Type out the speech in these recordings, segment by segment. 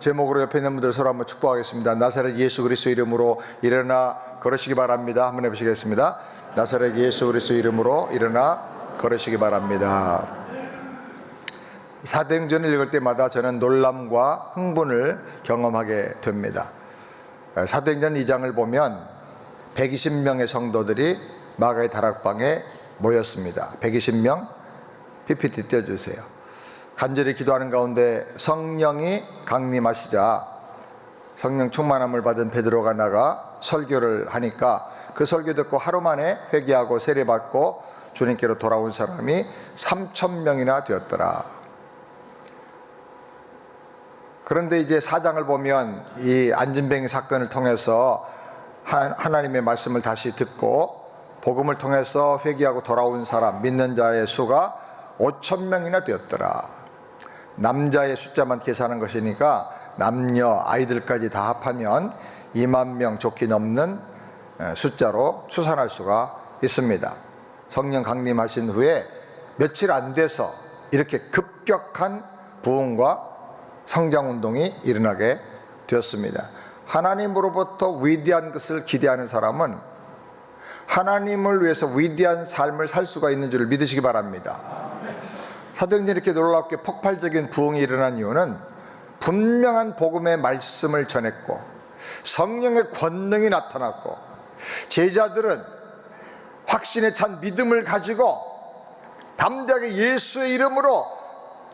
제목으로 옆에 있는 분들 서로 한번 축복하겠습니다. 나사렛 예수 그리스도 이름으로 일어나 걸으시기 바랍니다. 한번 해보시겠습니다. 나사렛 예수 그리스도 이름으로 일어나 걸으시기 바랍니다. 사도행전을 읽을 때마다 저는 놀람과 흥분을 경험하게 됩니다. 사도행전 2장을 보면 120명의 성도들이 마가의 다락방에 모였습니다. 120명 PPT 띄워주세요. 간절히 기도하는 가운데 성령이 강림하시자 성령 충만함을 받은 베드로가 나가 설교를 하니까 그 설교 듣고 하루 만에 회개하고 세례받고 주님께로 돌아온 사람이 3,000명이나 되었더라. 그런데 이제 4장을 보면 이 안진뱅이 사건을 통해서 하나님의 말씀을 다시 듣고 복음을 통해서 회개하고 돌아온 사람, 믿는 자의 수가 5,000명이나 되었더라. 남자의 숫자만 계산한 것이니까 남녀 아이들까지 다 합하면 2만 명 좋게 넘는 숫자로 추산할 수가 있습니다. 성령 강림하신 후에 며칠 안 돼서 이렇게 급격한 부흥과 성장운동이 일어나게 되었습니다. 하나님으로부터 위대한 것을 기대하는 사람은 하나님을 위해서 위대한 삶을 살 수가 있는 줄 믿으시기 바랍니다. 사도행전에 이렇게 놀랍게 폭발적인 부흥이 일어난 이유는 분명한 복음의 말씀을 전했고 성령의 권능이 나타났고 제자들은 확신에 찬 믿음을 가지고 담대하게 예수의 이름으로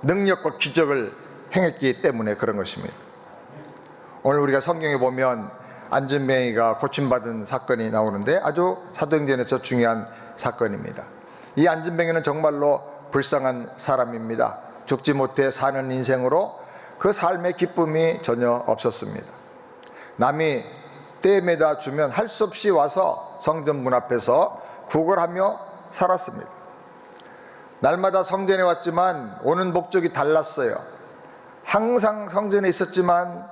능력과 기적을 행했기 때문에 그런 것입니다. 오늘 우리가 성경에 보면 안진뱅이가 고침받은 사건이 나오는데 아주 사도행전에서 중요한 사건입니다. 이 안진뱅이는 정말로 불쌍한 사람입니다. 죽지 못해 사는 인생으로 그 삶의 기쁨이 전혀 없었습니다. 남이 떼매다 주면 할 수 없이 와서 성전 문 앞에서 구걸하며 살았습니다. 날마다 성전에 왔지만 오는 목적이 달랐어요. 항상 성전에 있었지만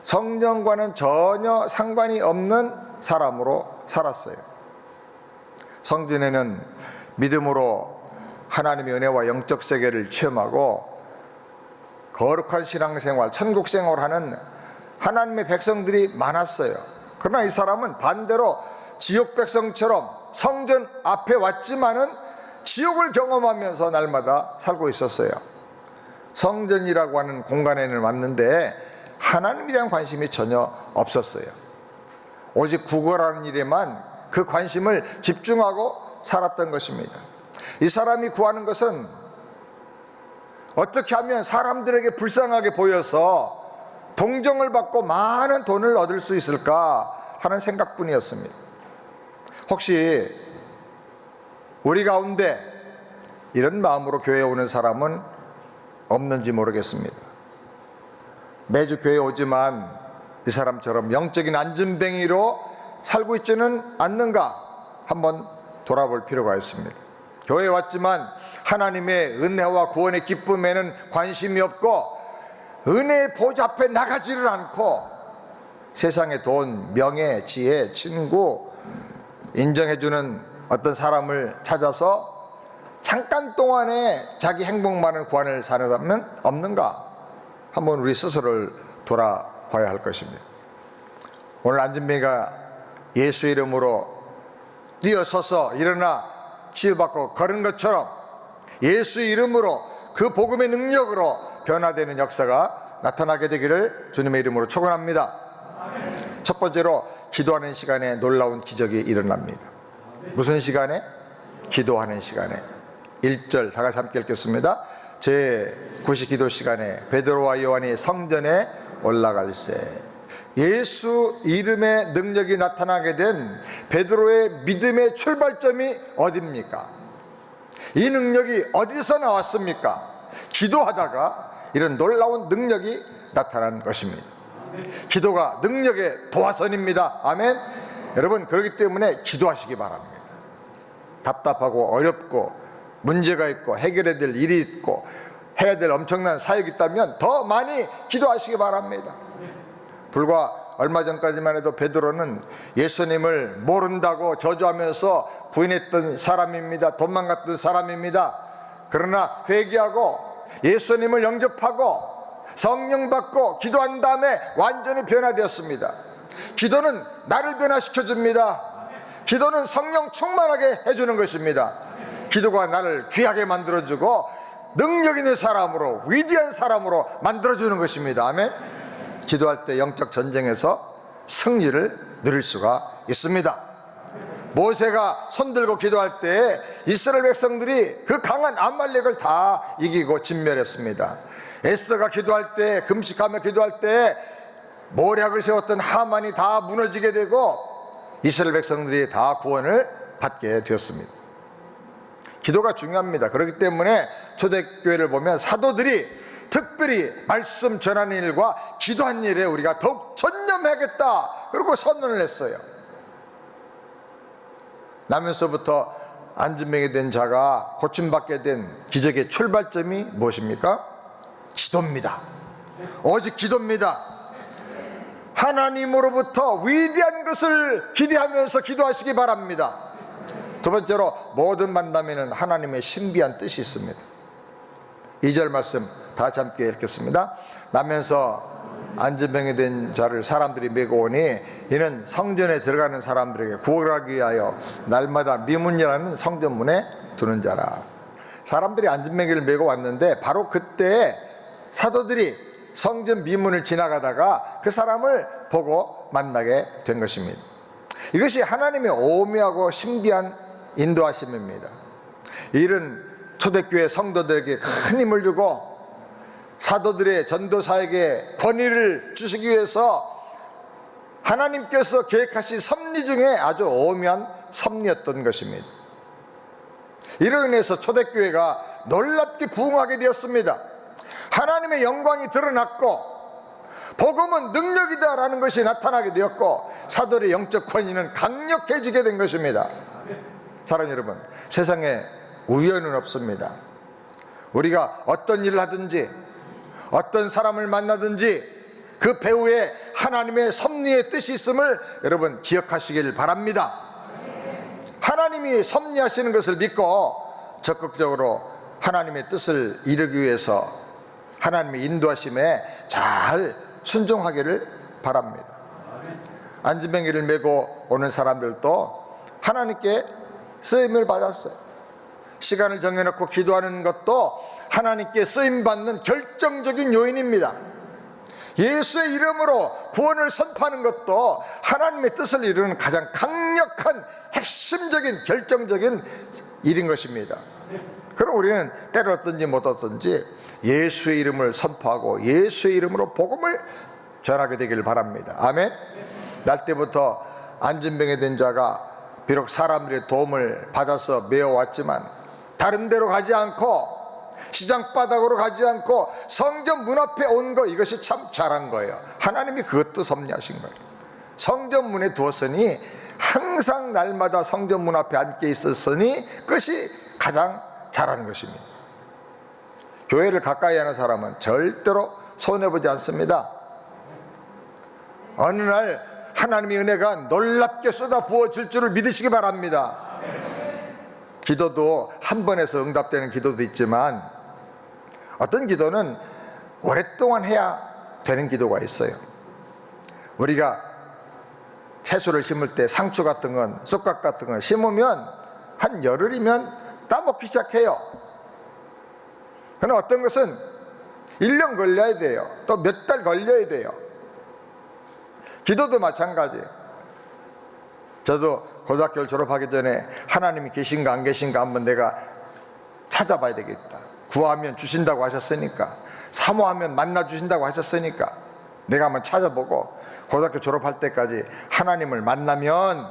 성전과는 전혀 상관이 없는 사람으로 살았어요. 성전에는 믿음으로 하나님의 은혜와 영적 세계를 체험하고 거룩한 신앙생활, 천국 생활하는 하나님의 백성들이 많았어요. 그러나 이 사람은 반대로 지옥 백성처럼 성전 앞에 왔지만은 지옥을 경험하면서 날마다 살고 있었어요. 성전이라고 하는 공간에는 왔는데 하나님에 대한 관심이 전혀 없었어요. 오직 구걸하는 일에만 그 관심을 집중하고 살았던 것입니다. 이 사람이 구하는 것은 어떻게 하면 사람들에게 불쌍하게 보여서 동정을 받고 많은 돈을 얻을 수 있을까 하는 생각뿐이었습니다. 혹시 우리 가운데 이런 마음으로 교회에 오는 사람은 없는지 모르겠습니다. 매주 교회에 오지만 이 사람처럼 영적인 안진뱅이로 살고 있지는 않는가 한번 돌아볼 필요가 있습니다. 교회에 왔지만 하나님의 은혜와 구원의 기쁨에는 관심이 없고 은혜의 보좌 앞에 나가지를 않고 세상의 돈, 명예, 지혜, 친구 인정해주는 어떤 사람을 찾아서 잠깐 동안에 자기 행복만을 구하는 사람은 없는가? 한번 우리 스스로를 돌아봐야 할 것입니다. 오늘 안진뱅이가 예수 이름으로 뛰어서서 일어나 치유받고 걸은 것처럼 예수 이름으로 그 복음의 능력으로 변화되는 역사가 나타나게 되기를 주님의 이름으로 축원합니다. 첫 번째로 기도하는 시간에 놀라운 기적이 일어납니다. 무슨 시간에? 기도하는 시간에. 1절 다 같이 함께 읽겠습니다. 제9시 기도 시간에 베드로와 요한이 성전에 올라갈새 예수 이름의 능력이 나타나게 된 베드로의 믿음의 출발점이 어디입니까? 이 능력이 어디서 나왔습니까? 기도하다가 이런 놀라운 능력이 나타난 것입니다. 기도가 능력의 도화선입니다. 아멘. 여러분, 그렇기 때문에 기도하시기 바랍니다. 답답하고 어렵고 문제가 있고 해결해야 될 일이 있고 해야 될 엄청난 사역이 있다면 더 많이 기도하시기 바랍니다. 불과 얼마 전까지만 해도 베드로는 예수님을 모른다고 저주하면서 부인했던 사람입니다. 도망갔던 사람입니다. 그러나 회개하고 예수님을 영접하고 성령 받고 기도한 다음에 완전히 변화되었습니다. 기도는 나를 변화시켜줍니다. 기도는 성령 충만하게 해주는 것입니다. 기도가 나를 귀하게 만들어주고 능력 있는 사람으로, 위대한 사람으로 만들어주는 것입니다. 아멘. 기도할 때 영적 전쟁에서 승리를 누릴 수가 있습니다. 모세가 손들고 기도할 때 이스라엘 백성들이 그 강한 아말렉을 다 이기고 진멸했습니다. 에스더가 기도할 때, 금식하며 기도할 때 모략을 세웠던 하만이 다 무너지게 되고 이스라엘 백성들이 다 구원을 받게 되었습니다. 기도가 중요합니다. 그렇기 때문에 초대교회를 보면 사도들이 특별히 말씀 전하는 일과 기도한 일에 우리가 더욱 전념하겠다, 그리고 선언을 했어요. 나면서부터 안진병이 된 자가 고침받게 된 기적의 출발점이 무엇입니까? 기도입니다. 오직 기도입니다. 하나님으로부터 위대한 것을 기대하면서 기도하시기 바랍니다. 두 번째로, 모든 만남에는 하나님의 신비한 뜻이 있습니다. 2절 말씀 다시 함께 읽겠습니다. 나면서 안진병이 된 자를 사람들이 메고 오니 이는 성전에 들어가는 사람들에게 구원하기 위하여 날마다 미문이라는 성전문에 두는 자라. 사람들이 안진병이를 메고 왔는데 바로 그때 사도들이 성전 미문을 지나가다가 그 사람을 보고 만나게 된 것입니다. 이것이 하나님의 오묘하고 신비한 인도하심입니다. 이 일은 초대교회 성도들에게 큰 힘을 주고 사도들의 전도사에게 권위를 주시기 위해서 하나님께서 계획하신 섭리 중에 아주 오묘한 섭리였던 것입니다. 이로 인해서 초대교회가 놀랍게 부흥하게 되었습니다. 하나님의 영광이 드러났고 복음은 능력이다라는 것이 나타나게 되었고 사도의 영적 권위는 강력해지게 된 것입니다. 사랑하는 여러분, 세상에 우연은 없습니다. 우리가 어떤 일을 하든지 어떤 사람을 만나든지 그 배후에 하나님의 섭리의 뜻이 있음을 여러분 기억하시길 바랍니다. 하나님이 섭리하시는 것을 믿고 적극적으로 하나님의 뜻을 이루기 위해서 하나님의 인도하심에 잘 순종하기를 바랍니다. 안진병이를 메고 오는 사람들도 하나님께 쓰임을 받았어요. 시간을 정해놓고 기도하는 것도 하나님께 쓰임받는 결정적인 요인입니다. 예수의 이름으로 구원을 선포하는 것도 하나님의 뜻을 이루는 가장 강력한 핵심적인 결정적인 일인 것입니다. 그럼 우리는 때를 얻든지 못 얻든지 예수의 이름을 선포하고 예수의 이름으로 복음을 전하게 되기를 바랍니다. 아멘. 날 때부터 안진병이 된 자가 비록 사람들의 도움을 받아서 메어왔지만 다른 데로 가지 않고 시장바닥으로 가지 않고 성전 문 앞에 온 거, 이것이 참 잘한 거예요. 하나님이 그것도 섭리하신 거예요. 성전 문에 두었으니 항상 날마다 성전 문 앞에 앉게 있었으니 그것이 가장 잘하는 것입니다. 교회를 가까이 하는 사람은 절대로 손해보지 않습니다. 어느 날 하나님의 은혜가 놀랍게 쏟아 부어질 줄을 믿으시기 바랍니다. 기도도 한 번에서 응답되는 기도도 있지만 어떤 기도는 오랫동안 해야 되는 기도가 있어요. 우리가 채소를 심을 때 상추 같은 건, 쑥갓 같은 건 심으면 한 열흘이면 따먹기 시작해요. 그러나 어떤 것은 1년 걸려야 돼요. 또 몇 달 걸려야 돼요. 기도도 마찬가지예요. 저도 고등학교를 졸업하기 전에 하나님이 계신가 안 계신가 한번 내가 찾아봐야 되겠다. 구하면 주신다고 하셨으니까, 사모하면 만나 주신다고 하셨으니까 내가 한번 찾아보고 고등학교 졸업할 때까지 하나님을 만나면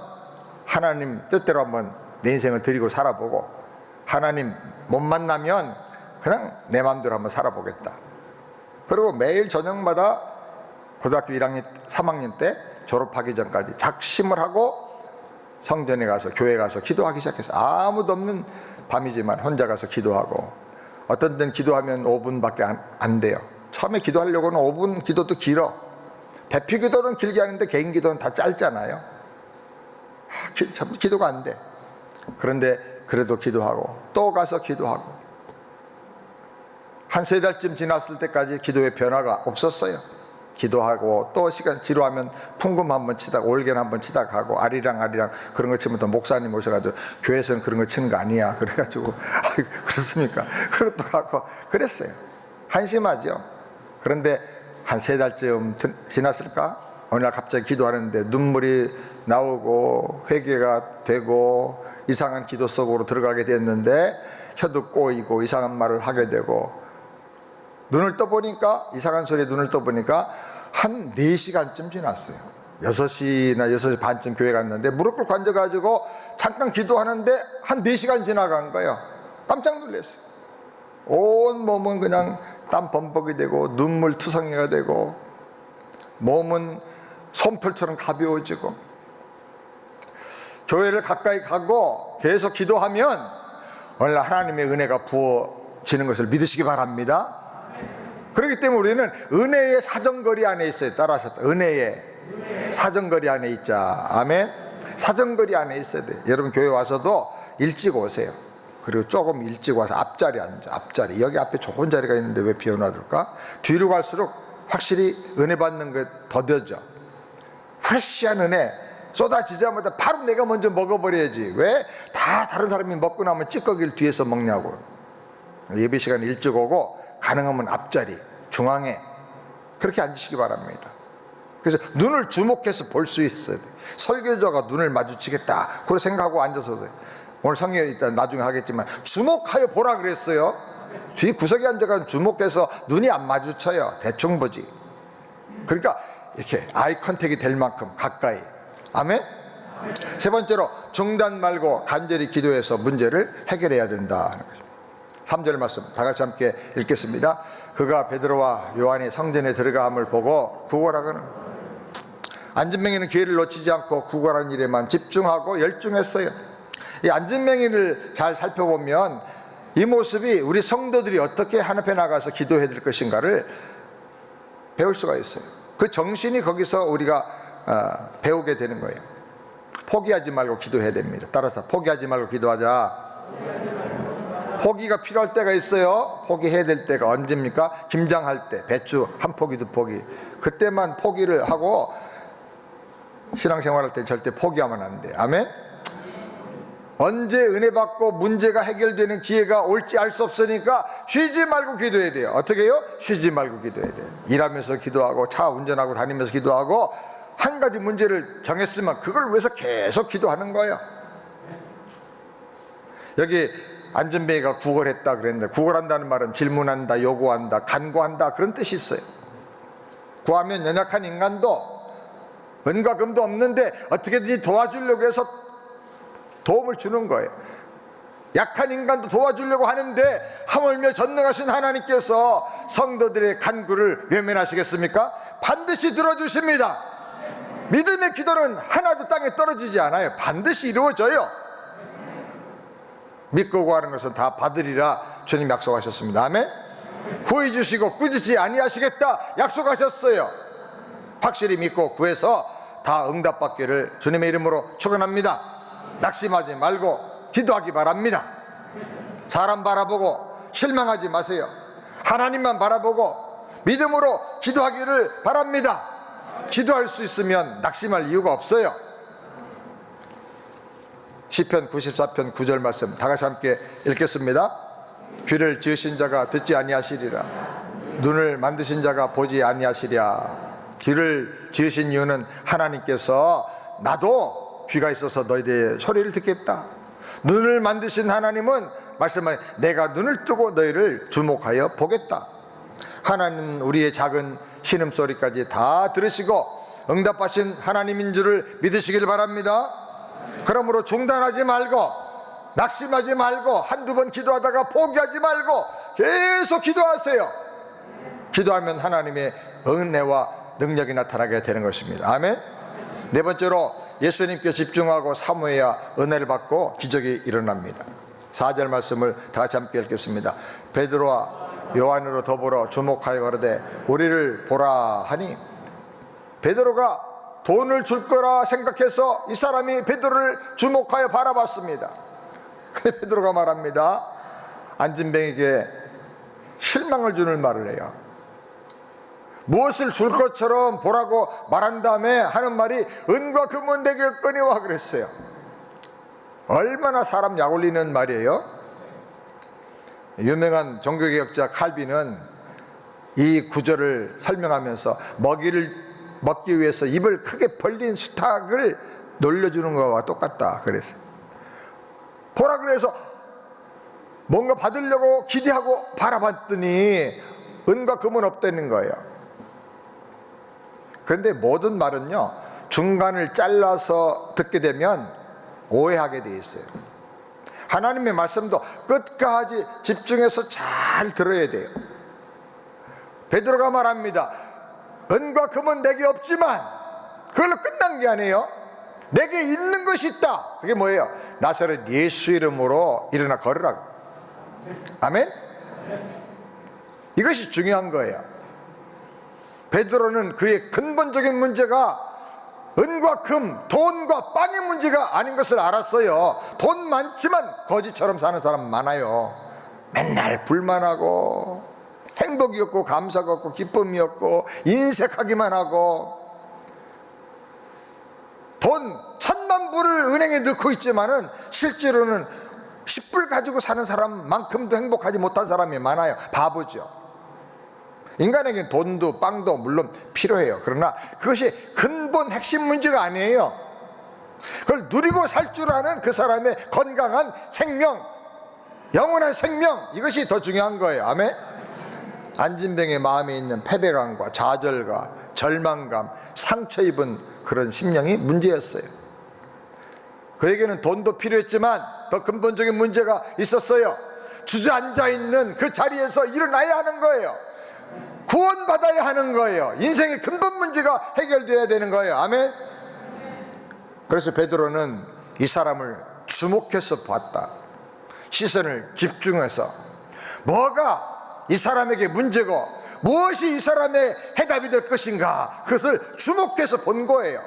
하나님 뜻대로 한번 내 인생을 드리고 살아보고, 하나님 못 만나면 그냥 내 마음대로 한번 살아보겠다. 그리고 매일 저녁마다 고등학교 1학년, 3학년 때 졸업하기 전까지 작심을 하고 성전에 가서, 교회 가서 기도하기 시작했어요. 아무도 없는 밤이지만 혼자 가서 기도하고, 어떤 때는 기도하면 5분밖에 안 돼요. 처음에 기도하려고는 5분 기도도 길어. 대피 기도는 길게 하는데 개인 기도는 다 짧잖아요. 기도가 안 돼. 그런데 그래도 기도하고 또 가서 기도하고 한 3달쯤 지났을 때까지 기도의 변화가 없었어요. 기도하고 또 시간 지루하면 풍금 한번 치다가 올겐 한번 치다가 가고 아리랑 그런 거 치면 또 목사님 오셔가지고 교회에서는 그런 거 치는 거 아니야 그래가지고 그렇습니까? 그것도 하고 그랬어요. 한심하죠. 그런데 한 3달쯤 지났을까? 어느 날 갑자기 기도하는데 눈물이 나오고 회개가 되고 이상한 기도 속으로 들어가게 됐는데 혀도 꼬이고 이상한 말을 하게 되고 눈을 떠보니까 이상한 소리에 눈을 떠보니까 한 4시간쯤 지났어요. 6시나 6시 반쯤 교회 갔는데 무릎 꿇고 앉아가지고 잠깐 기도하는데 한 4시간 지나간 거예요. 깜짝 놀랐어요. 온 몸은 그냥 땀 범벅이 되고 눈물 투성이가 되고 몸은 솜털처럼 가벼워지고 교회를 가까이 가고 계속 기도하면 오늘 하나님의 은혜가 부어지는 것을 믿으시기 바랍니다. 그렇기 때문에 우리는 은혜의 사정거리 안에 있어요. 따라하셨다. 은혜의 사정거리 안에 있자. 아멘. 사정거리 안에 있어야 돼요. 여러분 교회 와서도 일찍 오세요. 그리고 조금 일찍 와서 앞자리 앉아. 앞자리. 여기 앞에 좋은 자리가 있는데 왜 비워놔둘까? 뒤로 갈수록 확실히 은혜 받는 게 더뎌져. 프레시한 은혜 쏟아지자마자 바로 내가 먼저 먹어버려야지. 왜? 다 다른 사람이 먹고 나면 찌꺼기를 뒤에서 먹냐고. 예배 시간 일찍 오고 가능하면 앞자리 중앙에 그렇게 앉으시기 바랍니다. 그래서 눈을 주목해서 볼 수 있어야 돼요. 설교자가 눈을 마주치겠다 그렇게 생각하고 앉아서 돼요. 오늘 성경에 일단 나중에 하겠지만 주목하여 보라 그랬어요. 뒤 구석에 앉아가지고 주목해서 눈이 안 마주쳐요. 대충 보지. 그러니까 이렇게 아이 컨택이 될 만큼 가까이. 아멘. 세 번째로 중단 말고 간절히 기도해서 문제를 해결해야 된다는 거죠. 3절 말씀 다 같이 함께 읽겠습니다. 그가 베드로와 요한이 성전에 들어감을 보고 구걸하거늘 안진뱅이는 기회를 놓치지 않고 구걸하는 일에만 집중하고 열중했어요. 이 안진뱅이를 잘 살펴보면 이 모습이 우리 성도들이 어떻게 하나님 앞에 나가서 기도해야 될 것인가를 배울 수가 있어요. 그 정신이 거기서 우리가 배우게 되는 거예요. 포기하지 말고 기도해야 됩니다. 따라서 포기하지 말고 기도하자. 포기가 필요할 때가 있어요. 포기해야 될 때가 언제입니까? 김장할 때 배추 한 포기 두 포기 그때만 포기를 하고 신앙생활할 때 절대 포기하면 안 돼. 아멘. 언제 은혜 받고 문제가 해결되는 기회가 올지 알 수 없으니까 쉬지 말고 기도해야 돼요. 어떻게 해요? 쉬지 말고 기도해야 돼요. 일하면서 기도하고 차 운전하고 다니면서 기도하고 한 가지 문제를 정했으면 그걸 위해서 계속 기도하는 거예요. 여기 안진뱅이가 구걸했다 그랬는데 구걸한다는 말은 질문한다, 요구한다, 간구한다 그런 뜻이 있어요. 구하면 연약한 인간도 은과 금도 없는데 어떻게든지 도와주려고 해서 도움을 주는 거예요. 약한 인간도 도와주려고 하는데 하물며 전능하신 하나님께서 성도들의 간구를 외면하시겠습니까? 반드시 들어주십니다. 믿음의 기도는 하나도 땅에 떨어지지 않아요. 반드시 이루어져요. 믿고 구하는 것은 다 받으리라 주님 약속하셨습니다. 아멘. 구해 주시고 꾸짖지 아니하시겠다 약속하셨어요. 확실히 믿고 구해서 다 응답받기를 주님의 이름으로 축원합니다. 낙심하지 말고 기도하기 바랍니다. 사람 바라보고 실망하지 마세요. 하나님만 바라보고 믿음으로 기도하기를 바랍니다. 기도할 수 있으면 낙심할 이유가 없어요. 시편 94편 9절 말씀 다 같이 함께 읽겠습니다. 귀를 지으신 자가 듣지 아니하시리라. 눈을 만드신 자가 보지 아니하시랴. 귀를 지으신 이유는 하나님께서 나도 귀가 있어서 너희들의 소리를 듣겠다. 눈을 만드신 하나님은 말씀하신 내가 눈을 뜨고 너희를 주목하여 보겠다. 하나님은 우리의 작은 신음소리까지 다 들으시고 응답하신 하나님인 줄을 믿으시길 바랍니다. 그러므로 중단하지 말고 낙심하지 말고 한두 번 기도하다가 포기하지 말고 계속 기도하세요. 기도하면 하나님의 은혜와 능력이 나타나게 되는 것입니다. 아멘. 네 번째로 예수님께 집중하고 사모해야 은혜를 받고 기적이 일어납니다. 4절 말씀을 다 같이 함께 읽겠습니다. 베드로와 요한으로 더불어 주목하여 가로되 우리를 보라 하니 베드로가 돈을 줄 거라 생각해서 이 사람이 베드로를 주목하여 바라봤습니다. 근데 베드로가 말합니다. 안진뱅이에게 실망을 주는 말을 해요. 무엇을 줄 것처럼 보라고 말한 다음에 하는 말이 은과 금은 내게 꺼내와 그랬어요. 얼마나 사람 약 올리는 말이에요. 유명한 종교개혁자 칼빈은 이 구절을 설명하면서 먹기 위해서 입을 크게 벌린 수탉을 놀려주는 것과 똑같다 그랬어요. 보라 그래서 뭔가 받으려고 기대하고 바라봤더니 은과 금은 없다는 거예요. 그런데 모든 말은요, 중간을 잘라서 듣게 되면 오해하게 돼 있어요. 하나님의 말씀도 끝까지 집중해서 잘 들어야 돼요. 베드로가 말합니다. 은과 금은 내게 없지만 그걸로 끝난 게 아니에요. 내게 있는 것이 있다. 그게 뭐예요? 나사렛 예수 이름으로 일어나 걸으라고. 아멘? 이것이 중요한 거예요. 베드로는 그의 근본적인 문제가 은과 금, 돈과 빵의 문제가 아닌 것을 알았어요. 돈 많지만 거지처럼 사는 사람 많아요. 맨날 불만하고 행복이 없고 감사가 없고 기쁨이 없고 인색하기만 하고 돈 1000만 불을 은행에 넣고 있지만은 실제로는 10불 가지고 사는 사람만큼도 행복하지 못한 사람이 많아요. 바보죠. 인간에게는 돈도 빵도 물론 필요해요. 그러나 그것이 근본 핵심 문제가 아니에요. 그걸 누리고 살 줄 아는 그 사람의 건강한 생명, 영원한 생명, 이것이 더 중요한 거예요. 아멘? 안진뱅의 마음에 있는 패배감과 좌절과 절망감, 상처 입은 그런 심령이 문제였어요. 그에게는 돈도 필요했지만 더 근본적인 문제가 있었어요. 주저앉아 있는 그 자리에서 일어나야 하는 거예요. 구원받아야 하는 거예요. 인생의 근본 문제가 해결돼야 되는 거예요. 아멘? 그래서 베드로는 이 사람을 주목해서 봤다. 시선을 집중해서 뭐가 이 사람에게 문제고 무엇이 이 사람의 해답이 될 것인가, 그것을 주목해서 본 거예요.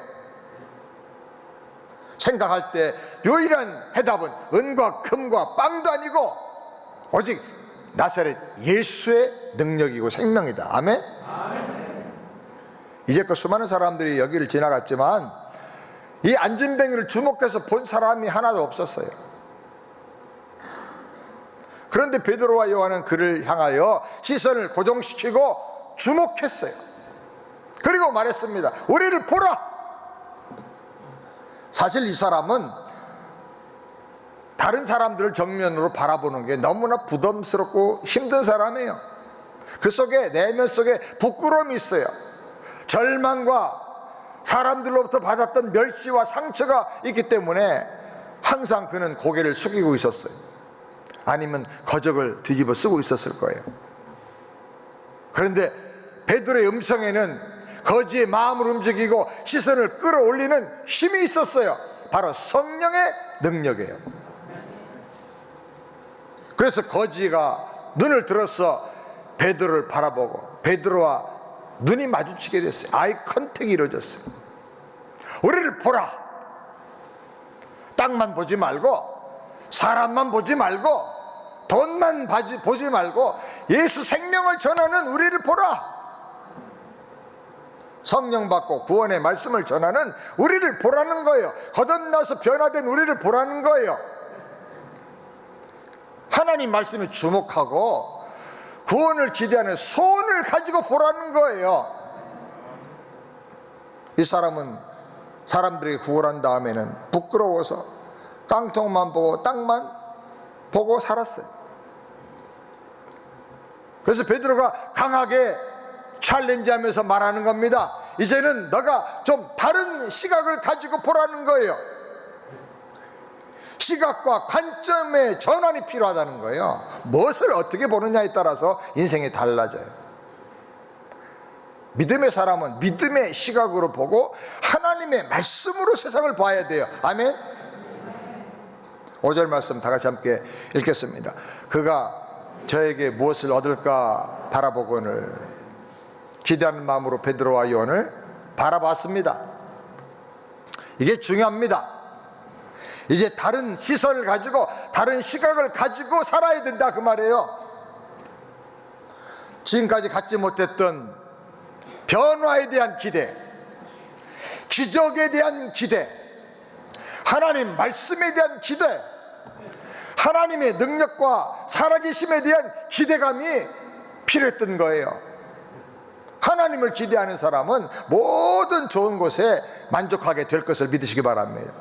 생각할 때 유일한 해답은 은과 금과 빵도 아니고 오직 나사렛 예수의 능력이고 생명이다. 아멘? 이제껏 수많은 사람들이 여기를 지나갔지만 이 안진뱅이를 주목해서 본 사람이 하나도 없었어요. 그런데 베드로와 요한은 그를 향하여 시선을 고정시키고 주목했어요. 그리고 말했습니다. 우리를 보라. 사실 이 사람은 다른 사람들을 정면으로 바라보는 게 너무나 부담스럽고 힘든 사람이에요. 그 속에, 내면 속에 부끄러움이 있어요. 절망과 사람들로부터 받았던 멸시와 상처가 있기 때문에 항상 그는 고개를 숙이고 있었어요. 아니면 거적을 뒤집어 쓰고 있었을 거예요. 그런데 베드로의 음성에는 거지의 마음을 움직이고 시선을 끌어올리는 힘이 있었어요. 바로 성령의 능력이에요. 그래서 거지가 눈을 들어서 베드로를 바라보고 베드로와 눈이 마주치게 됐어요. 아이 컨택이 이루어졌어요. 우리를 보라. 땅만 보지 말고 사람만 보지 말고 돈만 보지 말고 예수 생명을 전하는 우리를 보라. 성령 받고 구원의 말씀을 전하는 우리를 보라는 거예요. 거듭나서 변화된 우리를 보라는 거예요. 하나님 말씀에 주목하고 구원을 기대하는 소원을 가지고 보라는 거예요. 이 사람은 사람들에게 구원한 다음에는 부끄러워서 깡통만 보고 땅만 보고 살았어요. 그래서 베드로가 강하게 챌린지하면서 말하는 겁니다. 이제는 너가 좀 다른 시각을 가지고 보라는 거예요. 시각과 관점의 전환이 필요하다는 거예요. 무엇을 어떻게 보느냐에 따라서 인생이 달라져요. 믿음의 사람은 믿음의 시각으로 보고 하나님의 말씀으로 세상을 봐야 돼요. 아멘? 5절 말씀 다 같이 함께 읽겠습니다. 그가 저에게 무엇을 얻을까 바라보거늘 기대하는 마음으로 베드로와 요한을 바라봤습니다. 이게 중요합니다. 이제 다른 시선을 가지고 다른 시각을 가지고 살아야 된다 그 말이에요. 지금까지 갖지 못했던 변화에 대한 기대, 기적에 대한 기대, 하나님 말씀에 대한 기대, 하나님의 능력과 살아계심에 대한 기대감이 필요했던 거예요. 하나님을 기대하는 사람은 모든 좋은 곳에 만족하게 될 것을 믿으시기 바랍니다.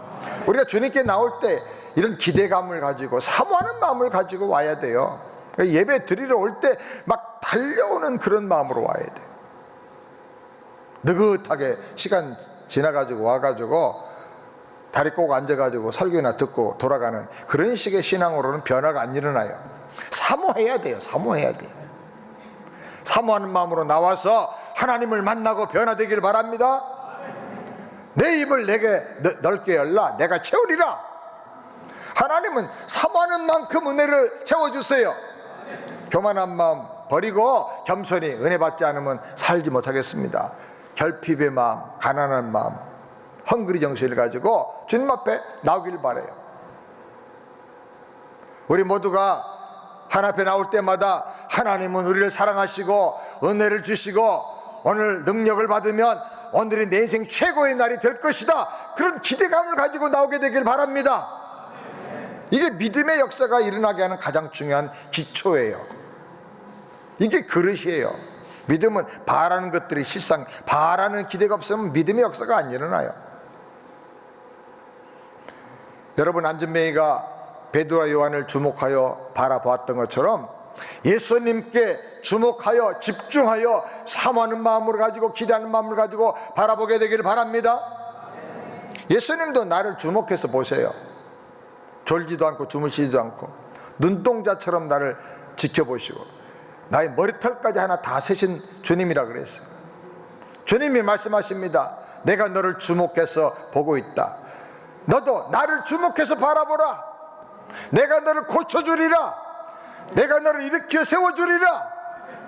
우리가 주님께 나올 때 이런 기대감을 가지고 사모하는 마음을 가지고 와야 돼요. 예배 드리러 올 때 막 달려오는 그런 마음으로 와야 돼요. 느긋하게 시간 지나가지고 와가지고 다리 꼭 앉아가지고 설교나 듣고 돌아가는 그런 식의 신앙으로는 변화가 안 일어나요. 사모해야 돼요. 사모해야 돼요. 사모하는 마음으로 나와서 하나님을 만나고 변화되기를 바랍니다. 내 입을 내게 넓게 열라 내가 채우리라. 하나님은 사모하는 만큼 은혜를 채워주세요. 교만한 마음 버리고 겸손히 은혜 받지 않으면 살지 못하겠습니다. 결핍의 마음, 가난한 마음, 헝그리 정신을 가지고 주님 앞에 나오길 바라요. 우리 모두가 하나님 앞에 나올 때마다 하나님은 우리를 사랑하시고 은혜를 주시고 오늘 능력을 받으면 오늘이 내 인생 최고의 날이 될 것이다, 그런 기대감을 가지고 나오게 되길 바랍니다. 이게 믿음의 역사가 일어나게 하는 가장 중요한 기초예요. 이게 그릇이에요. 믿음은 바라는 것들이 실상, 바라는 기대가 없으면 믿음의 역사가 안 일어나요. 여러분, 안전뱅이가 베드로와 요한을 주목하여 바라보았던 것처럼 예수님께 주목하여 집중하여 사모하는 마음을 가지고 기대하는 마음을 가지고 바라보게 되기를 바랍니다. 예수님도 나를 주목해서 보세요. 졸지도 않고 주무시지도 않고 눈동자처럼 나를 지켜보시고 나의 머리털까지 하나 다 세신 주님이라 그랬어요. 주님이 말씀하십니다. 내가 너를 주목해서 보고 있다. 너도 나를 주목해서 바라보라. 내가 너를 고쳐주리라. 내가 너를 일으켜 세워주리라.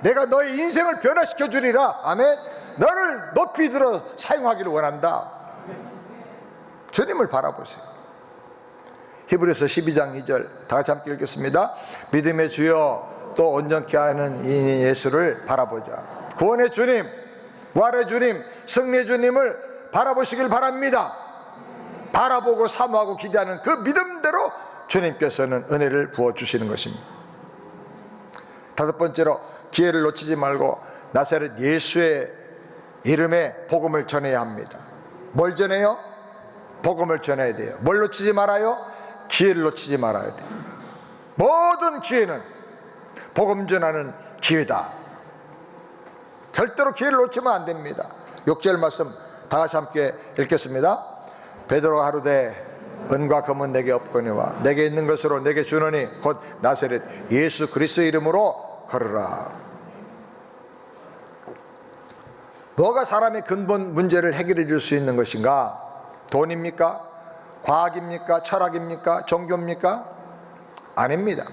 내가 너의 인생을 변화시켜 주리라. 아멘. 너를 높이 들어 사용하기를 원한다. 주님을 바라보세요. 히브리서 12장 2절 다 같이 함께 읽겠습니다. 믿음의 주여 또 온전케 하는 이 예수를 바라보자. 구원의 주님, 부활의 주님, 승리의 주님을 바라보시길 바랍니다. 바라보고 사모하고 기대하는 그 믿음대로 주님께서는 은혜를 부어주시는 것입니다. 다섯 번째로, 기회를 놓치지 말고 나사렛 예수의 이름에 복음을 전해야 합니다. 뭘 전해요? 복음을 전해야 돼요. 뭘 놓치지 말아요? 기회를 놓치지 말아야 돼요. 모든 기회는 복음 전하는 기회다. 절대로 기회를 놓치면 안 됩니다. 6절 말씀 다 같이 함께 읽겠습니다. 베드로가 가로되 은과 금은 내게 없거니와 내게 있는 것으로 내게 주노니 곧 나사렛 예수 그리스도의 이름으로 걸으라. 뭐가 사람의 근본 문제를 해결해 줄 수 있는 것인가? 돈입니까? 과학입니까? 철학입니까? 종교입니까? 아닙니다.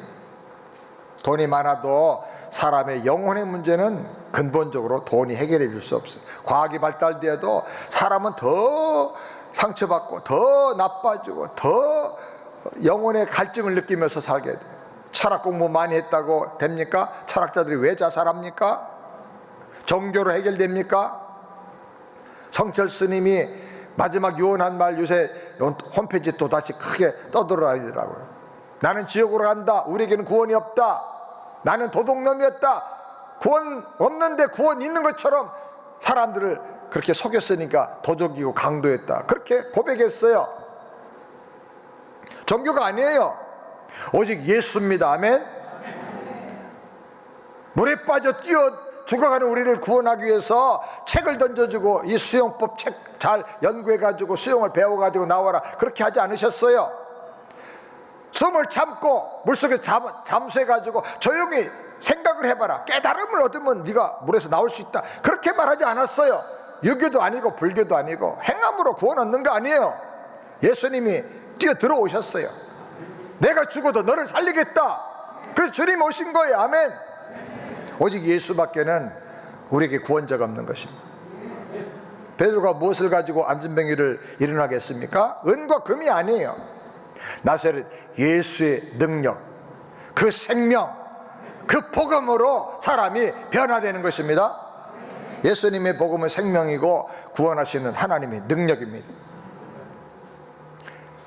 돈이 많아도 사람의 영혼의 문제는 근본적으로 돈이 해결해 줄 수 없어요. 과학이 발달되어도 사람은 더 상처받고 더 나빠지고 더 영혼의 갈증을 느끼면서 살게 돼요. 철학 공부 많이 했다고 됩니까? 철학자들이 왜 자살합니까? 종교로 해결됩니까? 성철 스님이 마지막 유언한 말 요새 홈페이지에 또 다시 크게 떠돌아다니더라고요. 나는 지옥으로 간다. 우리에게는 구원이 없다. 나는 도둑놈이었다. 구원 없는데 구원 있는 것처럼 사람들을 그렇게 속였으니까 도둑이고 강도였다. 그렇게 고백했어요. 종교가 아니에요. 오직 예수입니다. 아멘. 물에 빠져 뛰어 죽어가는 우리를 구원하기 위해서 책을 던져주고 이 수영법 책 잘 연구해가지고 수영을 배워가지고 나와라, 그렇게 하지 않으셨어요. 숨을 참고 물속에 잠수해가지고 조용히 생각을 해봐라, 깨달음을 얻으면 네가 물에서 나올 수 있다, 그렇게 말하지 않았어요. 유교도 아니고 불교도 아니고 행함으로 구원 얻는 거 아니에요. 예수님이 뛰어 들어오셨어요. 내가 죽어도 너를 살리겠다. 그래서 주님이 오신 거예요. 아멘. 오직 예수밖에는 우리에게 구원자가 없는 것입니다. 베드로가 무엇을 가지고 안전뱅이를 일어나게 했습니까? 은과 금이 아니에요. 나사렛 예수의 능력, 그 생명, 그 복음으로 사람이 변화되는 것입니다. 예수님의 복음은 생명이고 구원하시는 하나님의 능력입니다.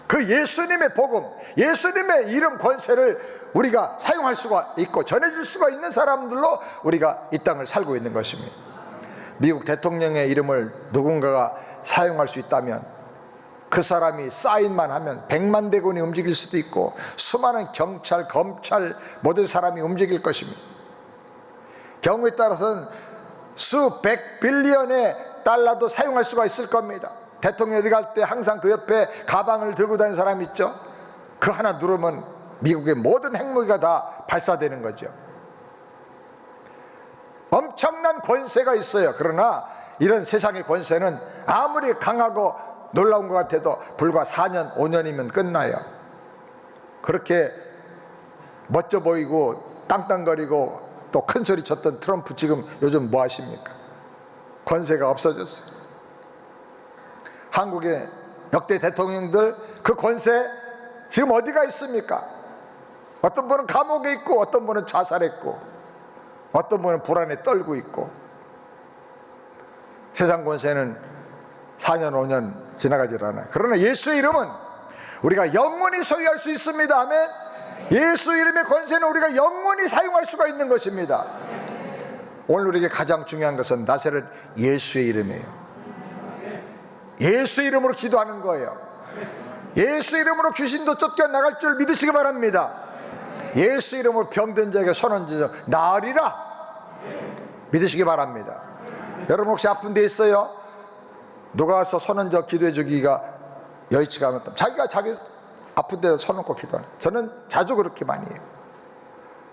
그 예수님의 복음, 예수님의 이름 권세를 우리가 사용할 수가 있고 전해줄 수가 있는 사람들로 우리가 이 땅을 살고 있는 것입니다. 미국 대통령의 이름을 누군가가 사용할 수 있다면 그 사람이 사인만 하면 100만 대군이 움직일 수도 있고 수많은 경찰, 검찰 모든 사람이 움직일 것입니다. 경우에 따라서는 수백 빌리언의 달러도 사용할 수가 있을 겁니다. 대통령이 어디 갈 때 항상 그 옆에 가방을 들고 다니는 사람 있죠. 그 하나 누르면 미국의 모든 핵무기가 다 발사되는 거죠. 엄청난 권세가 있어요. 그러나 이런 세상의 권세는 아무리 강하고 놀라운 것 같아도 불과 4년, 5년이면 끝나요. 그렇게 멋져 보이고 땅땅거리고 또 큰 소리 쳤던 트럼프 지금 요즘 뭐 하십니까? 권세가 없어졌어요. 한국의 역대 대통령들 그 권세 지금 어디가 있습니까? 어떤 분은 감옥에 있고 어떤 분은 자살했고 어떤 분은 불안에 떨고 있고. 세상 권세는 4년 5년 지나가질 않아요. 그러나 예수의 이름은 우리가 영원히 소유할 수 있습니다. 아멘. 예수 이름의 권세는 우리가 영원히 사용할 수가 있는 것입니다. 오늘 우리에게 가장 중요한 것은 나사렛 예수의 이름이에요. 예수 이름으로 기도하는 거예요. 예수 이름으로 귀신도 쫓겨나갈 줄 믿으시기 바랍니다. 예수 이름으로 병든 자에게 손 얹어서 나으리라 믿으시기 바랍니다. 여러분 혹시 아픈 데 있어요? 누가 와서 손 얹어 기도해 주기가 여의치가 않았다. 자기가 자기 아픈 데 손 얹고 기도하는. 저는 자주 그렇게 많이 해요.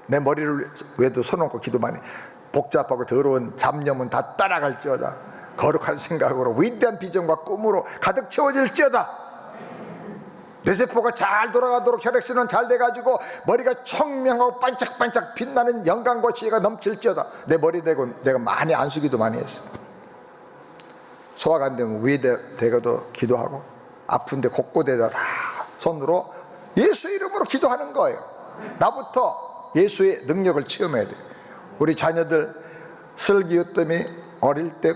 내 머리를 위에도 손 얹고 기도 많이 해요. 복잡하고 더러운 잡념은 다 따라갈지어다. 거룩한 생각으로 위대한 비전과 꿈으로 가득 채워질지어다. 뇌세포가 잘 돌아가도록 혈액순환 잘 돼가지고 머리가 청명하고 반짝반짝 빛나는 영광과 지혜가 넘칠지어다. 내 머리 대고 내가 많이 안수기도 많이 했어. 소화가 안 되면 위에 대고도 기도하고 아픈데 곳곳에다 다 손으로 예수 이름으로 기도하는 거예요. 나부터 예수의 능력을 체험해야 돼. 우리 자녀들 슬기웃더미 어릴 때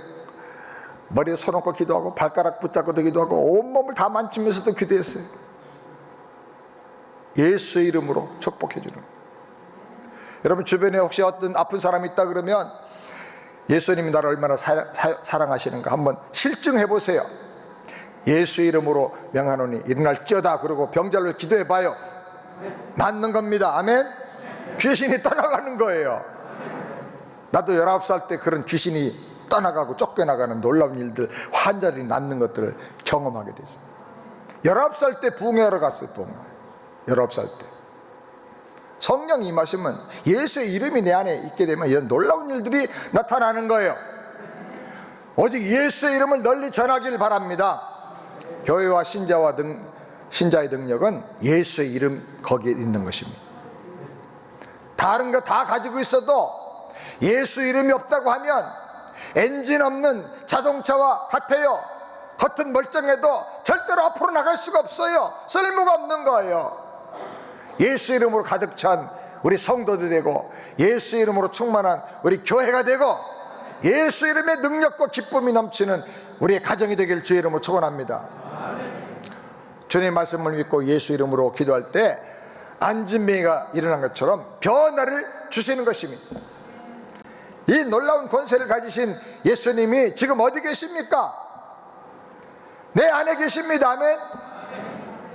머리에 손 얹고 기도하고 발가락 붙잡고도 기도하고 온몸을 다 만지면서도 기도했어요. 예수의 이름으로 축복해 주는 거예요. 여러분 주변에 혹시 어떤 아픈 사람이 있다 그러면 예수님이 나를 얼마나 사랑하시는가 한번 실증해 보세요. 예수 이름으로 명하노니 일어날지어다. 그러고 병자를 기도해 봐요. 낫는 겁니다. 아멘. 귀신이 떠나가는 거예요. 나도 19살 때 그런 귀신이 떠나가고 쫓겨나가는 놀라운 일들, 환자들이 낫는 것들을 경험하게 됐어요. 19살 때 부흥회하러 갔어요. 부흥회 19살 때 성령 임하시면 예수의 이름이 내 안에 있게 되면 이런 놀라운 일들이 나타나는 거예요. 오직 예수의 이름을 널리 전하길 바랍니다. 교회와 신자의 능력은 예수의 이름 거기에 있는 것입니다. 다른 거 다 가지고 있어도 예수 이름이 없다고 하면 엔진 없는 자동차와 같아요. 겉은 멀쩡해도 절대로 앞으로 나갈 수가 없어요. 쓸모가 없는 거예요. 예수 이름으로 가득 찬 우리 성도들이 되고 예수 이름으로 충만한 우리 교회가 되고 예수 이름의 능력과 기쁨이 넘치는 우리의 가정이 되길 주의 이름으로 축원합니다. 주님의 말씀을 믿고 예수 이름으로 기도할 때 안진뱅이가 일어난 것처럼 변화를 주시는 것입니다. 이 놀라운 권세를 가지신 예수님이 지금 어디 계십니까? 내 안에 계십니다. 아멘.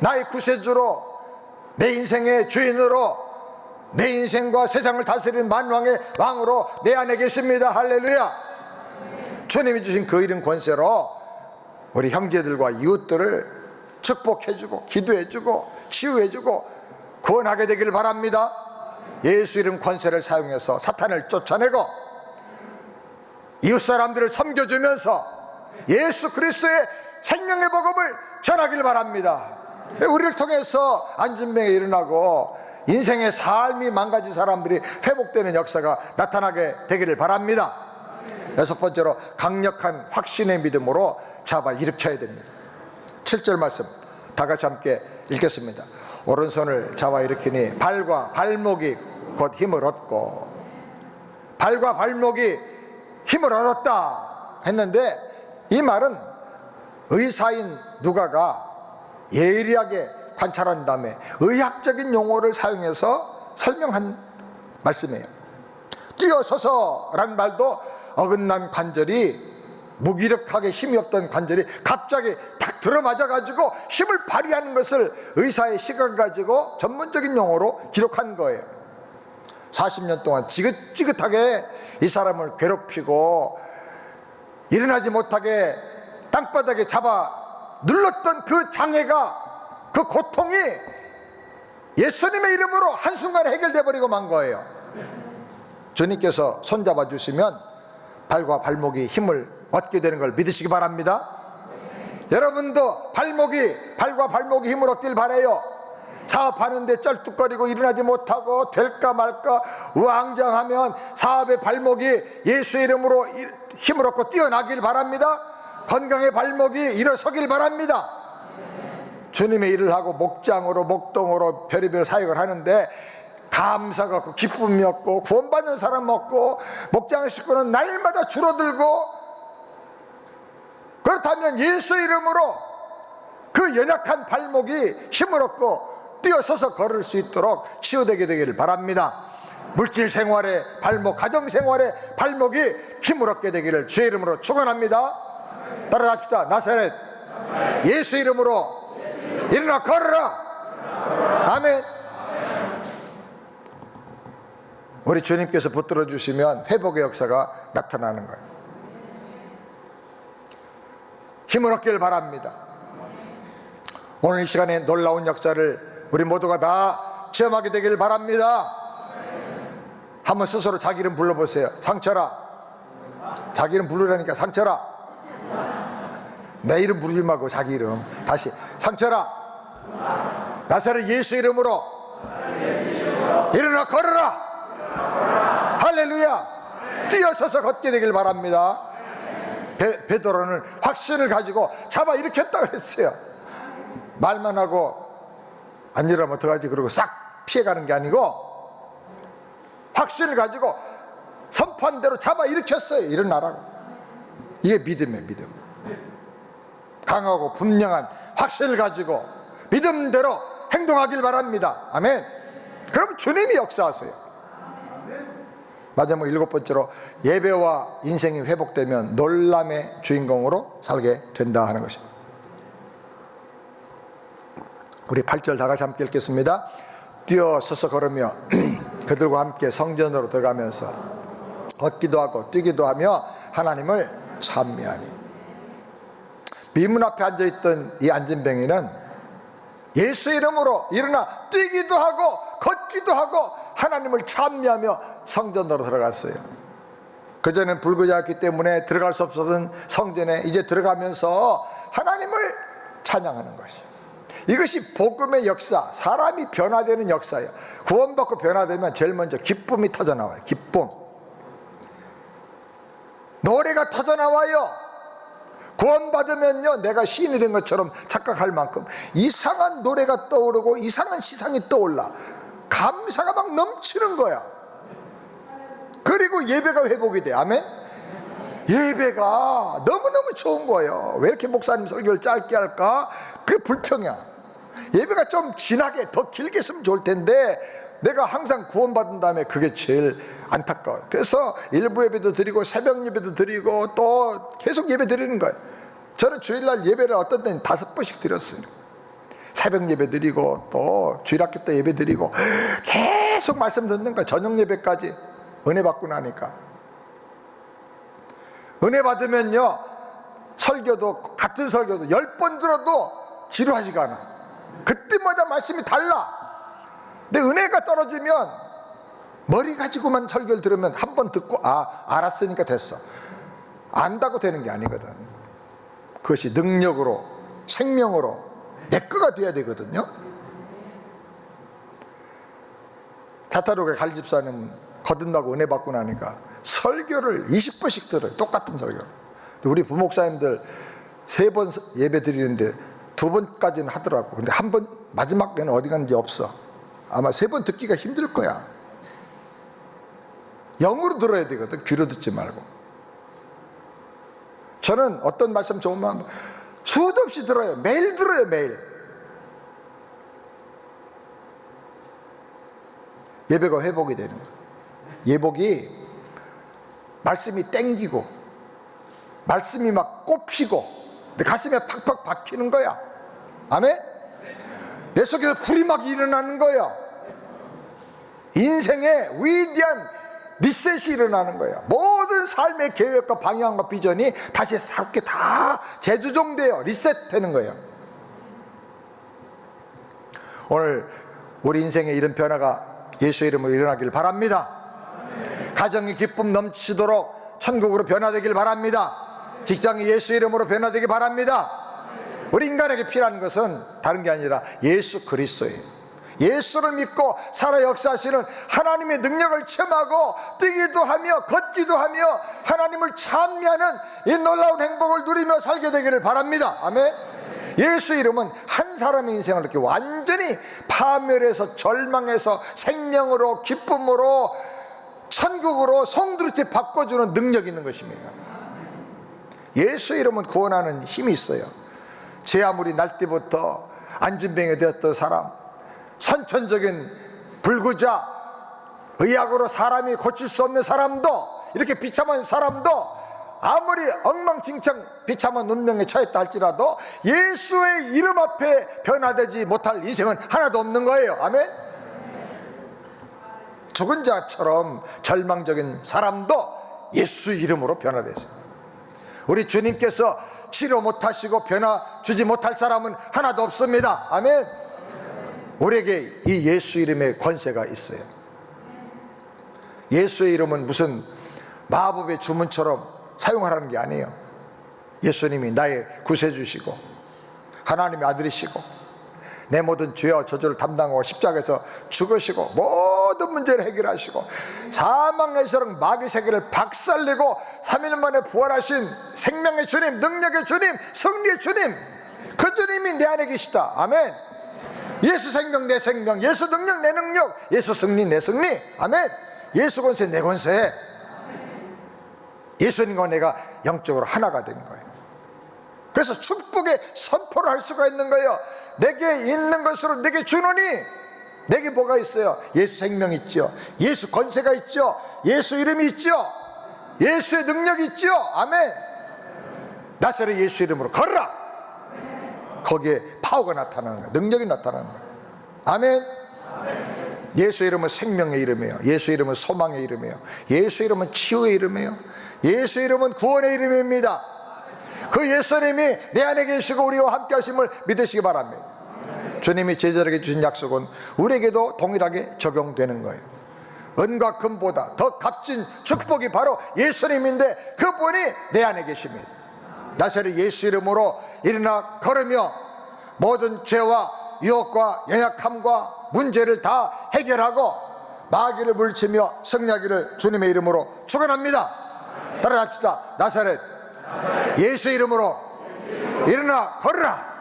나의 구세주로 내 인생의 주인으로 내 인생과 세상을 다스리는 만왕의 왕으로 내 안에 계십니다. 할렐루야. 주님이 주신 그 이름 권세로 우리 형제들과 이웃들을 축복해주고 기도해주고 치유해주고 구원하게 되기를 바랍니다. 예수 이름 권세를 사용해서 사탄을 쫓아내고 이웃 사람들을 섬겨주면서 예수 그리스도의 생명의 복음을 전하길 바랍니다. 우리를 통해서 안진뱅이 일어나고 인생의 삶이 망가진 사람들이 회복되는 역사가 나타나게 되기를 바랍니다. 6번째로 강력한 확신의 믿음으로 잡아 일으켜야 됩니다. 7절 말씀 다 같이 함께 읽겠습니다. 오른손을 잡아 일으키니 발과 발목이 곧 힘을 얻고, 발과 발목이 힘을 얻었다 했는데, 이 말은 의사인 누가가 예리하게 관찰한 다음에 의학적인 용어를 사용해서 설명한 말씀이에요. 뛰어서서라는 말도 어긋난 관절이, 무기력하게 힘이 없던 관절이 갑자기 탁 들어맞아 가지고 힘을 발휘하는 것을 의사의 시각을 가지고 전문적인 용어로 기록한 거예요. 40년 동안 지긋지긋하게 이 사람을 괴롭히고 일어나지 못하게 땅바닥에 잡아 눌렀던 그 장애가, 그 고통이 예수님의 이름으로 한순간에 해결돼 버리고 만 거예요. 주님께서 손잡아 주시면 발과 발목이 힘을 얻게 되는 걸 믿으시기 바랍니다. 여러분도 발과 발목이 힘을 얻길 바라요. 사업하는데 쩔뚝거리고 일어나지 못하고 될까 말까 우왕좌왕하면 사업의 발목이 예수의 이름으로 힘을 얻고 뛰어나길 바랍니다. 건강의 발목이 일어서길 바랍니다. 주님의 일을 하고 목장으로 목동으로 별의별 사역을 하는데 감사가 없고 기쁨이 없고 구원받는 사람 없고 목장의 식구는 날마다 줄어들고, 그렇다면 예수 이름으로 그 연약한 발목이 힘을 얻고 뛰어서서 걸을 수 있도록 치유되게 되기를 바랍니다. 물질 생활의 발목, 가정 생활의 발목이 힘을 얻게 되기를 주의 이름으로 축원합니다. 따라합시다. 나사렛 예수 이름으로 일어나 걸어라. 아멘. 우리 주님께서 붙들어 주시면 회복의 역사가 나타나는 거예요. 힘을 얻기를 바랍니다. 오늘 이 시간에 놀라운 역사를 우리 모두가 다 체험하게 되기를 바랍니다. 한번 스스로 자기 이름 불러보세요. 상처라. 자기 이름 부르라니까. 상처라. 내 이름 부르지 말고 자기 이름. 다시. 상처라. 나사렛 예수 이름으로 일어나 걸어라. 할렐루야. 뛰어서서 걷게 되길 바랍니다. 베드로는 확신을 가지고 잡아 일으켰다고 했어요. 말만 하고 안 일어나면 어떡하지 그러고 싹 피해가는 게 아니고 확신을 가지고 선포한 대로 잡아 일으켰어요. 일어나라고. 이게 믿음이에요. 믿음. 강하고 분명한 확신을 가지고 믿음대로 행동하길 바랍니다. 아멘. 그럼 주님이 역사하세요. 마지막 7번째로, 예배와 인생이 회복되면 놀람의 주인공으로 살게 된다 하는 것입니다. 우리 8절 다 같이 함께 읽겠습니다. 뛰어서서 걸으며 그들과 함께 성전으로 들어가면서 걷기도 하고 뛰기도 하며 하나님을 찬미하니. 미문 앞에 앉아있던 이 안진뱅이는 예수 이름으로 일어나 뛰기도 하고 걷기도 하고 하나님을 찬미하며 성전으로 들어갔어요. 그전엔 불구자였기 때문에 들어갈 수 없었던 성전에 이제 들어가면서 하나님을 찬양하는 것이, 이것이 복음의 역사, 사람이 변화되는 역사예요. 구원받고 변화되면 제일 먼저 기쁨이 터져나와요. 기쁨, 노래가 터져나와요. 구원받으면요, 내가 시인이 된 것처럼 착각할 만큼 이상한 노래가 떠오르고 이상한 시상이 떠올라 감사가 막 넘치는 거야. 그리고 예배가 회복이 돼. 아멘. 예배가 너무너무 좋은 거예요. 왜 이렇게 목사님 설교를 짧게 할까? 그게 불평이야. 예배가 좀 진하게 더 길게 했으면 좋을 텐데 내가 항상 구원받은 다음에 그게 제일 안타까워요. 그래서 일부 예배도 드리고 새벽 예배도 드리고 또 계속 예배 드리는 거예요. 저는 주일날 예배를 어떤 때는 5번씩 드렸어요. 새벽 예배 드리고 또 주일학교 때 예배 드리고 계속 말씀 듣는 거예요. 저녁 예배까지. 은혜 받고 나니까. 은혜 받으면요, 설교도 같은 설교도 10번 들어도 지루하지가 않아. 그때마다 말씀이 달라. 근데 은혜가 떨어지면 머리 가지고만 설교를 들으면 한 번 듣고 알았으니까 됐어. 안다고 되는 게 아니거든. 그것이 능력으로, 생명으로 내 거가 돼야 되거든요. 타타르게 갈 집사님 거듭나고 은혜 받고 나니까 설교를 20번씩 들어요. 똑같은 설교를. 우리 부목사님들 3번 예배 드리는데 2번까지는 하더라고. 근데 한 번 마지막에는 어디 갔는지 없어. 아마 3번 듣기가 힘들 거야. 영으로 들어야 되거든. 귀로 듣지 말고. 저는 어떤 말씀 좋으면 수도 없이 들어요. 매일 들어요. 매일. 예배가 회복이 되는 거예요. 예복이 말씀이 땡기고 말씀이 막 꼽히고 내 가슴에 팍팍 박히는 거야. 아멘? 내 속에서 불이 막 일어나는 거야. 인생의 위대한 리셋이 일어나는 거야. 모든 삶의 계획과 방향과 비전이 다시 새롭게 다 재조정돼요. 리셋되는 거예요. 오늘 우리 인생에 이런 변화가 예수의 이름으로 일어나길 바랍니다. 가정의 기쁨 넘치도록 천국으로 변화되길 바랍니다. 직장이 예수 이름으로 변화되길 바랍니다. 우리 인간에게 필요한 것은 다른 게 아니라 예수 그리스도예요. 예수를 믿고 살아 역사하시는 하나님의 능력을 체험하고 뛰기도 하며 걷기도 하며 하나님을 찬미하는 이 놀라운 행복을 누리며 살게 되기를 바랍니다. 아멘. 예수 이름은 한 사람의 인생을 이렇게 완전히 파멸해서 절망해서 생명으로 기쁨으로 천국으로 송두리째 바꿔주는 능력이 있는 것입니다. 예수 이름은 구원하는 힘이 있어요. 제 아무리 날 때부터 안진병이 되었던 사람, 선천적인 불구자, 의학으로 사람이 고칠 수 없는 사람도, 이렇게 비참한 사람도 아무리 엉망진창 비참한 운명에 처했다 할지라도 예수의 이름 앞에 변화되지 못할 인생은 하나도 없는 거예요. 아멘. 죽은 자처럼 절망적인 사람도 예수 이름으로 변화됐어요. 우리 주님께서 치료 못하시고 변화 주지 못할 사람은 하나도 없습니다. 아멘. 우리에게 이 예수 이름의 권세가 있어요. 예수의 이름은 무슨 마법의 주문처럼 사용하라는 게 아니에요. 예수님이 나의 구세주시고 하나님의 아들이시고 내 모든 죄와 저주를 담당하고 십자가에서 죽으시고 모든 문제를 해결하시고 사망에서 마귀 세계를 박살내고 3일 만에 부활하신 생명의 주님, 능력의 주님, 승리의 주님, 그 주님이 내 안에 계시다. 아멘. 예수 생명 내 생명, 예수 능력 내 능력, 예수 승리 내 승리. 아멘. 예수 권세 내 권세. 예수님과 내가 영적으로 하나가 된 거예요. 그래서 축복의 선포를 할 수가 있는 거예요. 내게 있는 것으로 내게 주노니, 내게 뭐가 있어요? 예수 생명 있죠, 예수 권세가 있죠, 예수 이름이 있죠, 예수의 능력이 있죠. 아멘. 나사렛 예수 이름으로 걸어라. 거기에 파워가 나타나는 거예요. 능력이 나타나는 거예요. 아멘. 예수 이름은 생명의 이름이에요. 예수 이름은 소망의 이름이에요. 예수 이름은 치유의 이름이에요. 예수 이름은 구원의 이름입니다. 그 예수님이 내 안에 계시고 우리와 함께 하심을 믿으시기 바랍니다. 주님이 제자에게 주신 약속은 우리에게도 동일하게 적용되는 거예요. 은과 금보다 더 값진 축복이 바로 예수님인데 그분이 내 안에 계십니다. 나사렛 예수 이름으로 일어나 걸으며 모든 죄와 유혹과 연약함과 문제를 다 해결하고 마귀를 물리치며 승리하기를 주님의 이름으로 축원합니다. 따라합시다. 나사렛 예수 이름으로 일어나 걸으라.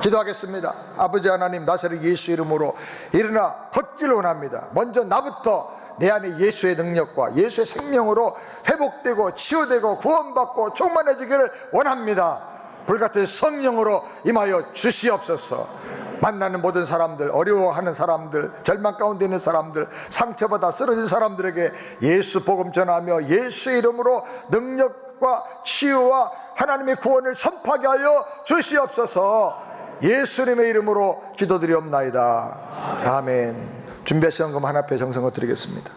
기도하겠습니다. 아버지 하나님, 나사렛 예수 이름으로 일어나 걷기를 원합니다. 먼저 나부터 내 안에 예수의 능력과 예수의 생명으로 회복되고 치유되고 구원받고 충만해지기를 원합니다. 불같은 성령으로 임하여 주시옵소서. 만나는 모든 사람들, 어려워하는 사람들, 절망 가운데 있는 사람들, 상처받아 쓰러진 사람들에게 예수 복음 전하며 예수 이름으로 능력과 치유와 하나님의 구원을 선포하게 하여 주시옵소서. 예수님의 이름으로 기도드리옵나이다. 아멘. 준비하신 금 하나 앞에 정성을 드리겠습니다.